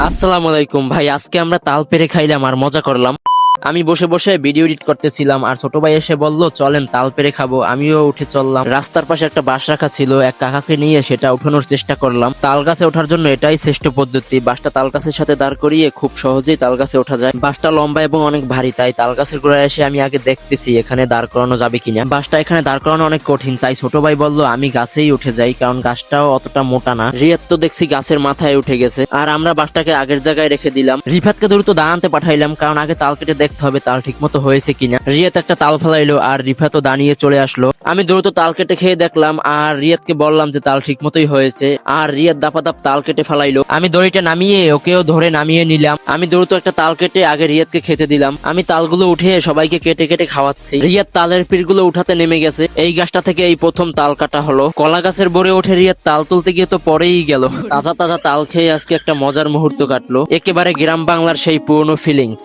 আসসালামু আলাইকুম ভাই, আজকে আমরা তাল পেরে খাইলাম আর মজা করলাম। আমি বসে বসে ভিডিও এডিট করতেছিলাম আর ছোট ভাই এসে বলল চলেন তাল পেরে খাবো। আমিও উঠে চললাম। রাস্তার পাশে একটা বাঁশ রাখা ছিল, এক কাকাকে নিয়ে সেটা উঠানোর চেষ্টা করলাম। তাল গাছে ওঠার জন্য এটাই শ্রেষ্ঠ পদ্ধতি। বাঁশটা তাল গাছের সাথে দাঁড় করিয়ে খুব সহজেই তাল গাছে ওঠা যায়। বাঁশটা লম্বা এবং অনেক ভারী, তাই তাল গাছের গোড়ায় এসে আমি আগে দেখতেছি এখানে দাঁড় করানো যাবে কিনা। বাঁশটা এখানে দাঁড় করানো অনেক কঠিন, তাই ছোট ভাই বলল আমি গাছেই উঠে যাই, কারণ গাছটাও অতটা মোটা না। রিয়াদ তো দেখছি গাছের মাথায় উঠে গেছে, আর আমরা বাঁশটাকে আগের জায়গায় রেখে দিলাম। রিফাতকে দ্রুত দাঁড়াতে পাঠাইলাম, কারণ আগে তাল কেটে দেখতে হবে তাল ঠিক মতো হয়েছে কিনা। রিয়াত একটা তাল ফেলাইলো আর রিফাতও দাঁড়িয়ে চলে আসলো। আমি দ্রুত তাল কেটে খেয়ে দেখলাম আর রিয়াদকে বললাম যে তাল ঠিক মতোই হয়েছে, আর রিয়াদ দাপাদাপ তাল কেটে ফেলাইলো। আমি দড়িটা নামিয়ে ওকেও ধরে নামিয়ে নিলাম। আমি দ্রুত একটা তাল কেটে আগে রিয়াদকে খেতে দিলাম। আমি তালগুলো উঠিয়ে সবাইকে কেটে কেটে খাওয়াচ্ছি। রিয়াদ তালের পিঠগুলো উঠাতে নেমে গেছে। এই গাছটা থেকে এই প্রথম তাল কাটা হলো। কলা গাছের বরে ওঠে রিয়াদ তাল তুলতে গিয়ে তো পরেই গেল। তাজা তাজা তাল খেয়ে আজকে একটা মজার মুহূর্ত কাটলো। একেবারে গ্রাম বাংলার সেই পুরনো ফিলিংস।